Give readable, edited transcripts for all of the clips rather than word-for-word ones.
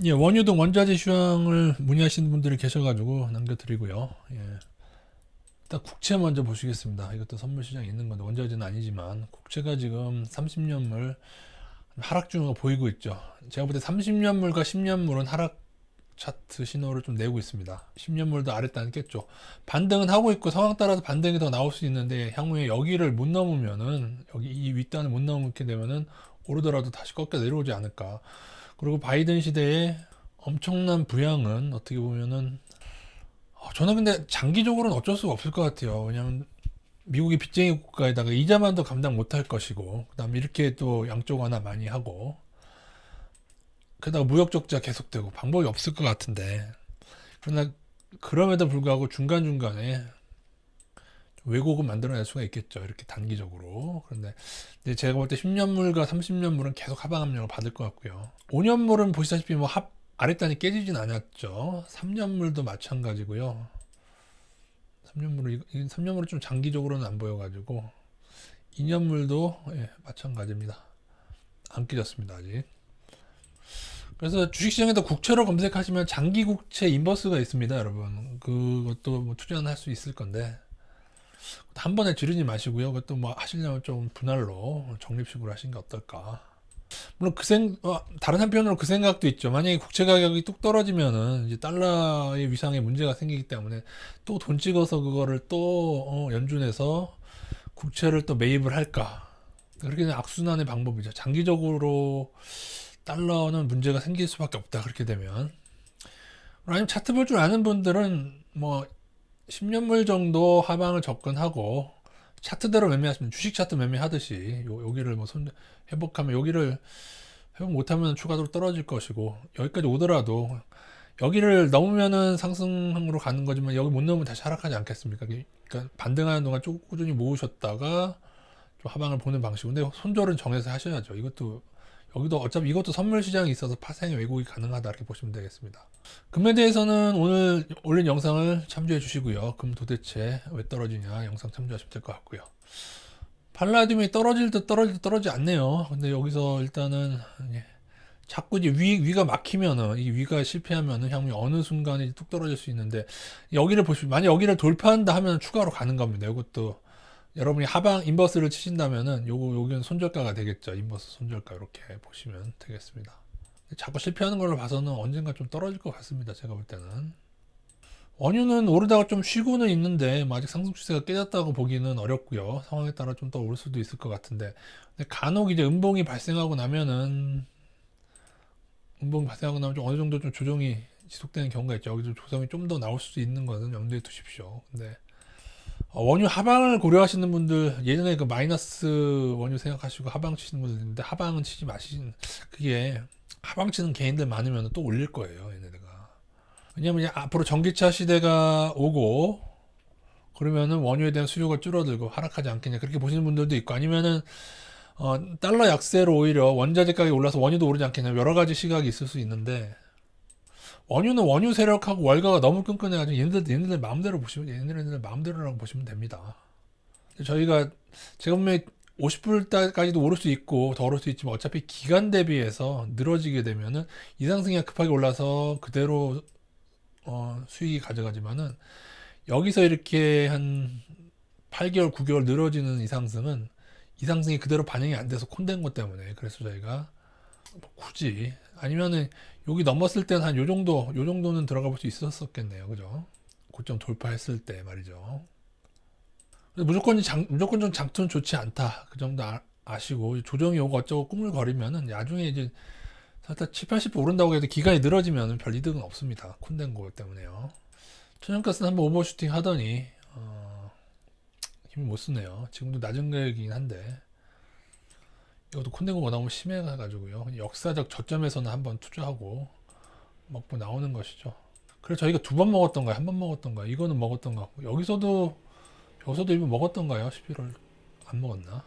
예, 원유 등 원자재 시황을 문의하시는 분들이 계셔가지고 남겨드리고요. 예. 일단 국채 먼저 보시겠습니다. 이것도 선물 시장에 있는 건데 원자재는 아니지만 국채가 지금 30년물 하락 중으로 보이고 있죠. 제가 볼 때 30년물과 10년물은 하락 차트 신호를 좀 내고 있습니다. 10년물도 아랫단을 깼죠. 반등은 하고 있고 상황 따라서 반등이 더 나올 수 있는데 향후에 여기를 못 넘으면은 여기 이 윗단을 못 넘게 되면은 오르더라도 다시 꺾여 내려오지 않을까. 그리고 바이든 시대에 엄청난 부양은 어떻게 보면은 저는 근데 장기적으로는 어쩔 수가 없을 것 같아요. 왜냐면 미국이 빚쟁이 국가에다가 이자만도 감당 못할 것이고 그다음에 이렇게 또 양쪽 하나 많이 하고 게다가 무역 적자 계속되고 방법이 없을 것 같은데 그러나 그럼에도 불구하고 중간중간에 왜곡은 만들어낼 수가 있겠죠. 이렇게 단기적으로. 그런데 제가 볼 때 10년물과 30년물은 계속 하방 압력을 받을 것 같고요. 5년물은 보시다시피 뭐 아랫단이 깨지진 않았죠. 3년물도 마찬가지고요. 3년물은 좀 장기적으로는 안 보여가지고 2년물도 예, 마찬가지입니다. 안 깨졌습니다 아직. 그래서 주식시장에도 국채로 검색하시면 장기 국채 인버스가 있습니다, 여러분. 그것도 뭐 투자는 할 수 있을 건데 한 번에 지르지 마시고요. 그것도 뭐 하시려면 좀 분할로 적립식으로 하시는 게 어떨까. 물론 다른 한편으로 그 생각도 있죠. 만약에 국채 가격이 뚝 떨어지면은 이제 달러의 위상에 문제가 생기기 때문에 또 돈 찍어서 그거를 또 연준해서 국채를 또 매입을 할까. 그렇게 되면 악순환의 방법이죠. 장기적으로 달러는 문제가 생길 수밖에 없다. 그렇게 되면. 아니면 차트 볼 줄 아는 분들은 뭐 10년물 정도 하방을 접근하고 차트대로 매매하시면 주식 차트 매매하듯이 여기를 뭐 회복하면 여기를 회복 못하면 추가로 떨어질 것이고 여기까지 오더라도 여기를 넘으면은 상승으로 가는 거지만 여기 못 넘으면 다시 하락하지 않겠습니까? 그러니까 반등하는 동안 쭉 꾸준히 모으셨다가 좀 하방을 보는 방식인데 손절은 정해서 하셔야죠. 이것도 여기도 어차피 이것도 선물 시장이 있어서 파생의 왜곡이 가능하다 이렇게 보시면 되겠습니다. 금에 대해서는 오늘 올린 영상을 참조해 주시고요. 금 도대체 왜 떨어지냐 영상 참조하시면 될 것 같고요. 팔라듐이 떨어질 듯 떨어지지 않네요. 근데 여기서 일단은 자꾸 이제 위가 막히면은 이 위가 실패하면은 향후에 어느 순간에 뚝 떨어질 수 있는데 여기를 보시면 만약 여기를 돌파한다 하면 추가로 가는 겁니다. 이것도 여러분이 하방 인버스를 치신다면은 여기는 손절가가 되겠죠. 인버스 손절가 이렇게 보시면 되겠습니다. 자꾸 실패하는 걸로 봐서는 언젠가 좀 떨어질 것 같습니다. 제가 볼 때는. 원유는 오르다가 좀 쉬고는 있는데 뭐 아직 상승 추세가 깨졌다고 보기는 어렵고요. 상황에 따라 좀 더 오를 수도 있을 것 같은데 근데 간혹 이제 음봉이 발생하고 나면은 좀 어느 정도 좀 조정이 지속되는 경우가 있죠. 여기서 조정이 좀 더 나올 수 있는 것은 염두에 두십시오. 근데 원유 하방을 고려하시는 분들 예전에 그 마이너스 원유 생각하시고 하방 치시는 분들 있는데 하방은 치지 마신 그게 하방 치는 개인들 많으면 또 올릴 거예요 얘네들가. 왜냐면 이제 앞으로 전기차 시대가 오고 그러면은 원유에 대한 수요가 줄어들고 하락하지 않겠냐 그렇게 보시는 분들도 있고 아니면은 달러 약세로 오히려 원자재 가격이 올라서 원유도 오르지 않겠냐 여러 가지 시각이 있을 수 있는데 원유는 원유 세력하고 월가가 너무 끈끈해가지고 얘네들 마음대로 보시면 얘네들 마음대로라고 보시면 됩니다. 저희가 제가 분명히 50불까지도 오를 수 있고 더 오를 수 있지만 어차피 기간 대비해서 늘어지게 되면은 이상승이 급하게 올라서 그대로 수익이 가져가지만은 여기서 이렇게 한 8개월 9개월 늘어지는 이상승이 그대로 반영이 안 돼서 콘된 것 때문에 그래서 저희가 뭐 굳이 아니면은 여기 넘었을 때는 한 요 정도는 들어가 볼 수 있었겠네요. 그죠? 고점 돌파했을 때 말이죠. 무조건 좀 장투는 좋지 않다. 그 정도 아시고 조정이 오고 어쩌고 꾸물거리면은 나중에 이제 살짝 7, 80% 오른다고 해도 기간이 늘어지면 별 이득은 없습니다. 콘된 거 때문에요. 천연가스는 한번 오버슈팅 하더니 힘을 못 쓰네요. 지금도 낮은 가격이긴 한데 이것도 콘덴거가 너무 심해가지고요. 역사적 저점에서는 한번 투자하고 먹고 나오는 것이죠. 그래서 저희가 두 번 먹었던가요? 한 번 먹었던가요? 이거는 먹었던 것 같고 여기서도 일부 먹었던가요? 11월 안 먹었나?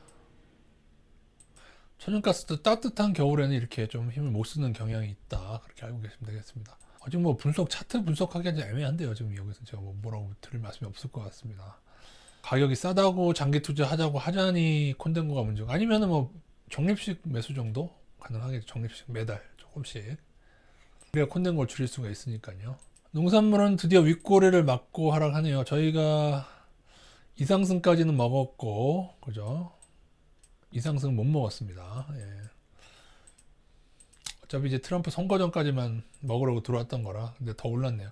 천연가스도 따뜻한 겨울에는 이렇게 좀 힘을 못 쓰는 경향이 있다. 그렇게 알고 계시면 되겠습니다. 아직 뭐 차트 분석하기가 좀 애매한데요. 지금 여기서 제가 뭐 뭐라고 드릴 말씀이 없을 것 같습니다. 가격이 싸다고 장기 투자하자고 하자니 콘덴거가 문제고 아니면은 뭐 적립식 매수 정도 가능하겠죠. 적립식 매달 조금씩. 우리가 콘덴걸 줄일 수가 있으니까요. 농산물은 드디어 윗꼬리를 막고 하락하네요. 저희가 이상승까지는 먹었고, 그죠? 이상승 못 먹었습니다. 예. 어차피 이제 트럼프 선거 전까지만 먹으려고 들어왔던 거라. 근데 더 올랐네요.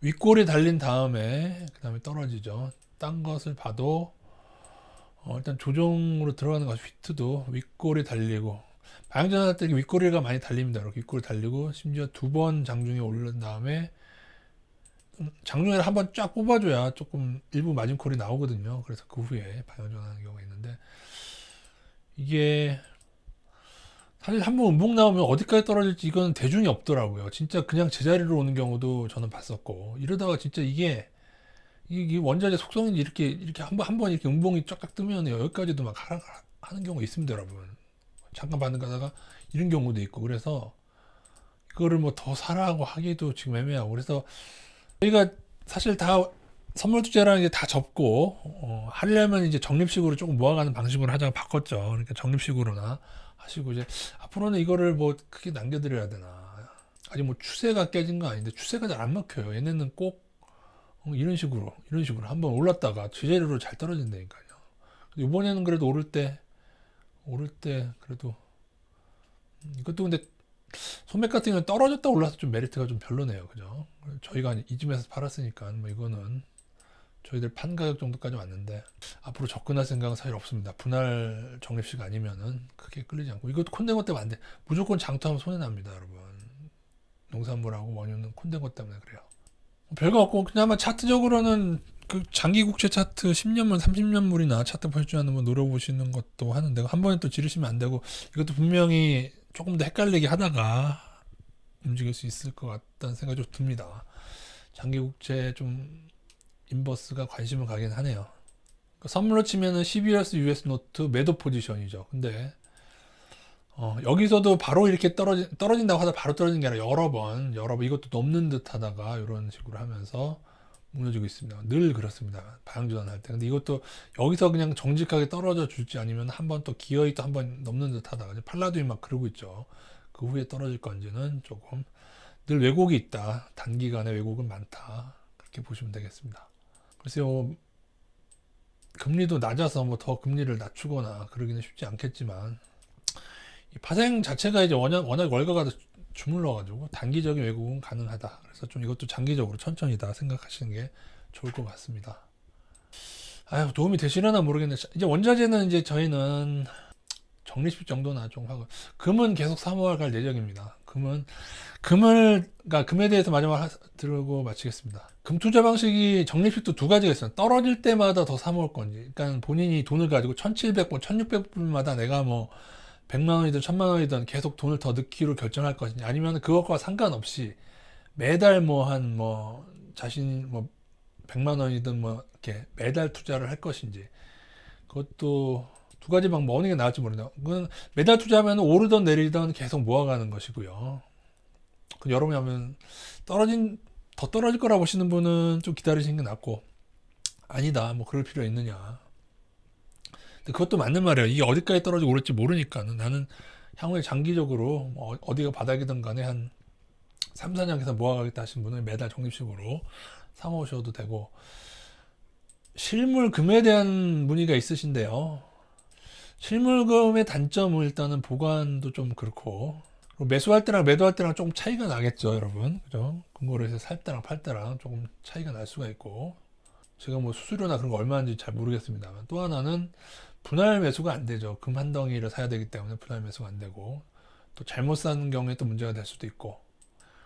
윗골이 달린 다음에 그 다음에 떨어지죠. 딴 것을 봐도 일단 조정으로 들어가는 것. 휘트도 윗골이 달리고 방향전환할 때 윗골이가 많이 달립니다. 이렇게 윗골이 달리고 심지어 2번 장중에 오른 다음에 장중에 한번 쫙 뽑아줘야 조금 일부 마진콜이 나오거든요. 그래서 그 후에 방향전환하는 경우가 있는데 이게 사실 한번 음봉 나오면 어디까지 떨어질지 이건 대중이 없더라고요. 진짜 그냥 제자리로 오는 경우도 저는 봤었고 이러다가 진짜 이게 원자재 속성인지 이렇게 한번 이렇게 음봉이 쫙쫙 뜨면 여기까지도 막 하는 경우가 있습니다, 여러분. 잠깐 받는 가다가 이런 경우도 있고 그래서 이거를 뭐 더 사라고 하기도 지금 애매하고 그래서 저희가 사실 다 선물 투자라는 게 다 접고 하려면 이제 적립식으로 조금 모아가는 방식으로 하자고 바꿨죠. 그러니까 적립식으로나 하시고 이제 앞으로는 이거를 뭐 크게 남겨드려야 되나. 아직 뭐 추세가 깨진 거 아닌데 추세가 잘 안 먹혀요. 얘네는 꼭 이런 식으로 한번 올랐다가 제자리로 잘 떨어진다니까요. 이번에는 그래도 오를 때 그래도 이것도 근데 소맥 같은 경우는 떨어졌다 올라서 좀 메리트가 좀 별로네요. 그죠? 저희가 이쯤에서 팔았으니까 뭐 이거는 저희들 판 가격 정도까지 왔는데 앞으로 접근할 생각은 사실 없습니다. 분할 적립식 아니면은 크게 끌리지 않고 이것도 콘덴거 때문에 안 돼. 무조건 장투하면 손해납니다, 여러분. 농산물하고 원유는 콘덴거 때문에 그래요. 별거 없고 그나마 차트적으로는 그 장기 국채 차트 10년물, 30년물이나 차트 보실 줄 아는 뭐 노려보시는 것도 하는데 한 번에 또 지르시면 안 되고 이것도 분명히 조금 더 헷갈리게 하다가 움직일 수 있을 것 같다는 생각이 좀 듭니다. 장기 국채 좀 인버스가 관심을 가긴 하네요. 그러니까 선물로 치면은 12월스 US 노트 매도 포지션이죠. 근데 여기서도 바로 이렇게 떨어진다고 하다 바로 떨어진 게 아니라 여러 번 이것도 넘는 듯 하다가 이런 식으로 하면서 무너지고 있습니다. 늘 그렇습니다. 방향전환 할 때. 근데 이것도 여기서 그냥 정직하게 떨어져 줄지 아니면 한번 또 기어이 또 한번 넘는 듯 하다가 팔라두이 막 그러고 있죠. 그 후에 떨어질 건지는 조금 늘 왜곡이 있다. 단기간에 왜곡은 많다. 그렇게 보시면 되겠습니다. 글쎄요, 금리도 낮아서 뭐 더 금리를 낮추거나 그러기는 쉽지 않겠지만 이 파생 자체가 이제 워낙 월가가 주물러가지고 단기적인 왜곡은 가능하다. 그래서 좀 이것도 장기적으로 천천히다 생각하시는 게 좋을 것 같습니다. 아유, 도움이 되시려나 모르겠네. 이제 원자재는 이제 저희는 적립식 정도나 좀 하고 금은 계속 사모할 예정입니다. 그러니까 금에 대해서 마지막 들고 마치겠습니다. 금 투자 방식이 적립식도 두 가지가 있어요. 떨어질 때마다 더 사모을 건지. 그러니까 본인이 돈을 가지고 1,700불, 1,600불마다 내가 뭐 100만 원이든 1000만 원이든 계속 돈을 더 넣기로 결정할 것이냐. 아니면 그것과 상관없이 매달 자신 100만 원이든 이렇게 매달 투자를 할 것인지. 그것도 두 가지 방법 어느 게 나을지 모르겠네요. 그건 매달 투자하면 오르던 내리던 계속 모아가는 것이고요. 여러분이 하면 더 떨어질 거라 보시는 분은 좀 기다리시는 게 낫고 아니다 뭐 그럴 필요 있느냐. 근데 그것도 맞는 말이에요. 이게 어디까지 떨어지고 오를지 모르니까는 나는 향후에 장기적으로 어디가 바닥이든 간에 한 3, 4년 계속 모아가겠다 하신 분은 매달 적립식으로 사모으셔도 되고 실물금에 대한 문의가 있으신데요. 실물금의 단점은 일단은 보관도 좀 그렇고 매수할 때랑 매도할 때랑 조금 차이가 나겠죠, 여러분. 그죠? 금고를 해서 살 때랑 팔 때랑 조금 차이가 날 수가 있고 제가 뭐 수수료나 그런 거 얼마인지 잘 모르겠습니다만 또 하나는 분할 매수가 안 되죠. 금 한 덩이를 사야 되기 때문에 분할 매수가 안 되고 또 잘못 사는 경우에 또 문제가 될 수도 있고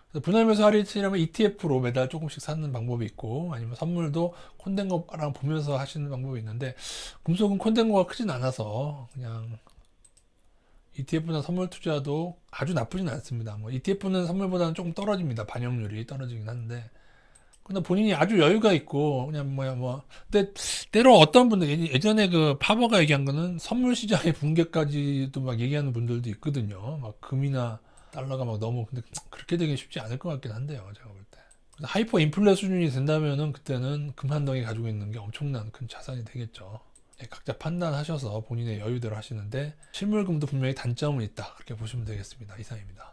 그래서 분할 매수 하려면 ETF로 매달 조금씩 사는 방법이 있고 아니면 선물도 콘덴거랑 보면서 하시는 방법이 있는데 금속은 콘덴거가 크진 않아서 그냥 ETF나 선물 투자도 아주 나쁘진 않습니다. 뭐 ETF는 선물보다는 조금 떨어집니다. 반영률이 떨어지긴 하는데 근데 본인이 아주 여유가 있고 그냥 근데 때로 어떤 분들 예전에 그 파버가 얘기한 거는 선물 시장의 붕괴까지도 막 얘기하는 분들도 있거든요. 막 금이나 달러가 막 너무 근데 그렇게 되기 쉽지 않을 것 같긴 한데요. 제가 볼 때. 그래서 하이퍼 인플레 수준이 된다면은 그때는 금 한 덩이 가지고 있는 게 엄청난 큰 자산이 되겠죠. 각자 판단하셔서 본인의 여유대로 하시는데 실물금도 분명히 단점은 있다. 그렇게 보시면 되겠습니다. 이상입니다.